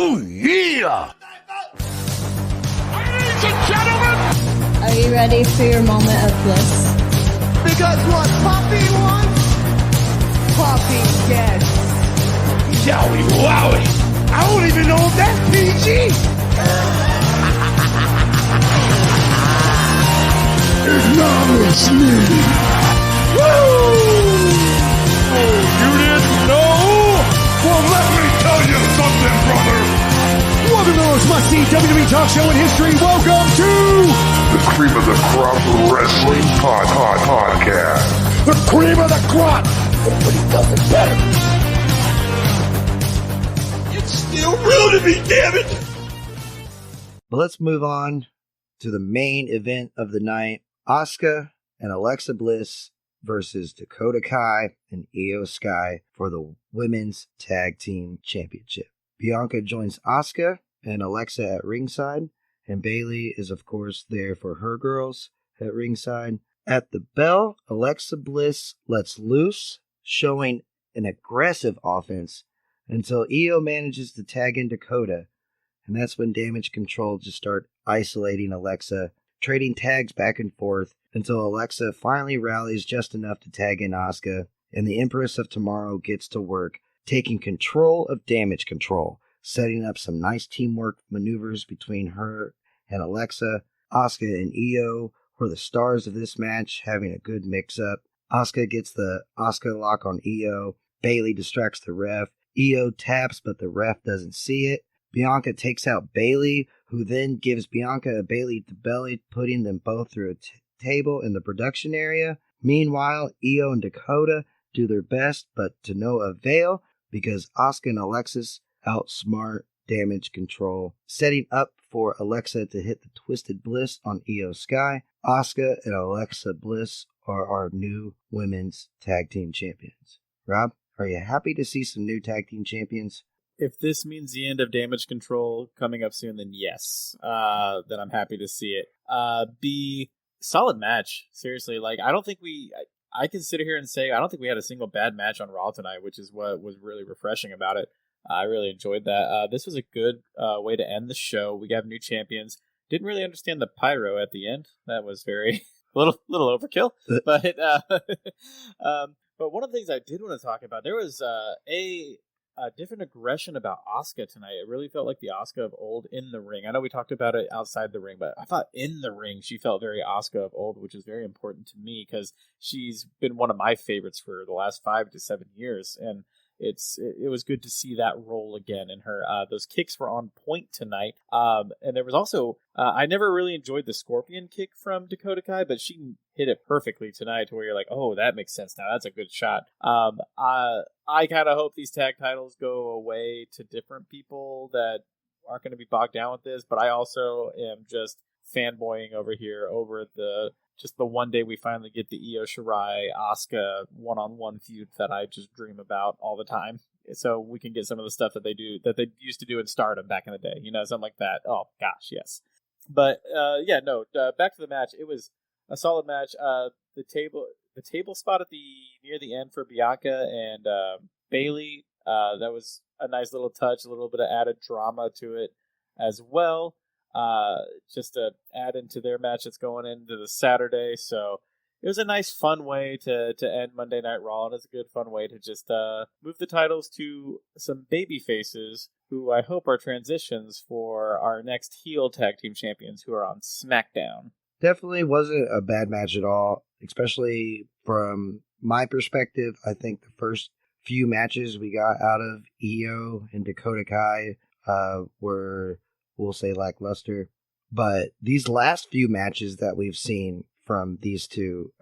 Oh, yeah! Ladies and gentlemen! Are you ready for your moment of bliss? Because what Poppy wants, Poppy gets. Yowie wowie! I don't even know if that's PG! Acknowledge me! Woo! Oh, you didn't know? Well, let me tell you something, brother! Welcome to the most must-see WWE talk show in history. Welcome to the Cream of the Crop Wrestling Podcast. The cream of the crop! Nobody does it better! It's still real to me, damn it! But let's move on to the main event of the night. Asuka and Alexa Bliss versus Dakota Kai and Io Sky for the Women's Tag Team Championship. Bianca joins Asuka and Alexa at ringside, and Bayley is of course there for her girls at ringside. At the bell, Alexa Bliss lets loose, showing an aggressive offense until Io manages to tag in Dakota, and that's when Damage Control just start isolating Alexa, trading tags back and forth until Alexa finally rallies just enough to tag in Asuka, and the Empress of Tomorrow gets to work, taking control of Damage Control, setting up some nice teamwork maneuvers between her and Alexa. Asuka and Io were the stars of this match, having a good mix-up. Asuka gets the Asuka lock on Io. Bayley distracts the ref. Io taps, but the ref doesn't see it. Bianca takes out Bayley, who then gives Bianca a Bayley to belly, putting them both through a table in the production area. Meanwhile, Io and Dakota do their best, but to no avail, because Asuka and Alexis outsmart Damage Control, setting up for Alexa to hit the Twisted Bliss on Io Sky. Asuka and Alexa Bliss are our new women's tag team champions. Rob, are you happy to see some new tag team champions? If this means the end of Damage Control coming up soon, then yes. Then I'm happy to see it. B, solid match. Seriously, like I don't think I can sit here and say I don't think we had a single bad match on Raw tonight, which is what was really refreshing about it. I really enjoyed that. This was a good way to end the show. We have new champions. Didn't really understand the pyro at the end. That was very little overkill. But but one of the things I did want to talk about, there was a different aggression about Asuka tonight. It really felt like the Asuka of old in the ring. I know we talked about it outside the ring, but I thought in the ring she felt very Asuka of old, which is very important to me because she's been one of my favorites for the last 5 to 7 years, and it was good to see that role again in her. Those kicks were on point tonight, and there was also I never really enjoyed the scorpion kick from Dakota Kai, but she hit it perfectly tonight to where you're like, oh, that makes sense now. That's a good shot. I kind of hope these tag titles go away to different people that aren't going to be bogged down with this, but I also am just fanboying over here over the one day we finally get the Io Shirai Asuka one-on-one feud that I just dream about all the time. So we can get some of the stuff that they used to do in Stardom back in the day, something like that. Oh gosh, yes. But back to the match. It was a solid match. The table spot near the end for Bianca and Bayley. That was a nice little touch, a little bit of added drama to it as well. Just to add into their match that's going into the Saturday. So it was a nice, fun way to end Monday Night Raw, and it's a good, fun way to just move the titles to some baby faces who I hope are transitions for our next heel tag team champions who are on SmackDown. Definitely wasn't a bad match at all, especially from my perspective. I think the first few matches we got out of Io and Dakota Kai were, we'll say, lackluster. But these last few matches that we've seen from these two,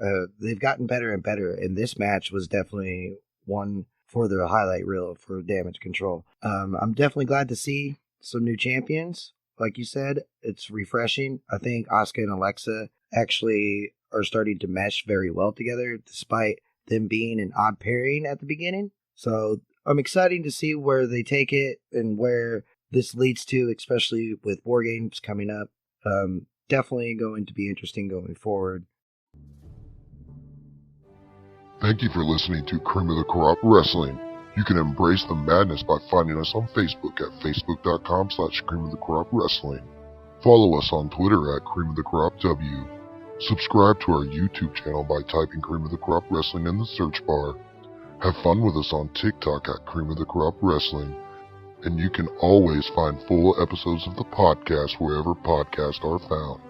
they've gotten better and better. And this match was definitely one for the highlight reel for Damage Control. I'm definitely glad to see some new champions. Like you said, it's refreshing. I think Asuka and Alexa actually are starting to mesh very well together, despite them being an odd pairing at the beginning. So I'm excited to see where they take it and where this leads to, especially with War Games coming up. Definitely going to be interesting going forward. Thank you for listening to Cream of the Crop Wrestling. You can embrace the madness by finding us on Facebook at facebook.com/creamofthecropwrestling. Follow us on Twitter at creamofthecropw. Subscribe to our YouTube channel by typing Cream of the Crop Wrestling in the search bar. Have fun with us on TikTok at Cream of the Crop Wrestling. And you can always find full episodes of the podcast wherever podcasts are found.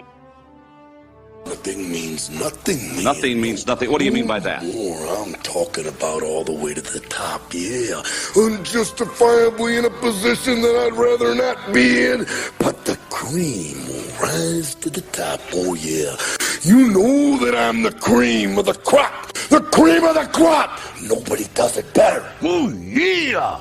Nothing means nothing. Nothing means nothing. What do you mean by that? More, I'm talking about all the way to the top, yeah. Unjustifiably in a position that I'd rather not be in. But the cream will rise to the top, oh yeah. You know that I'm the cream of the crop. The cream of the crop. Nobody does it better. Oh yeah.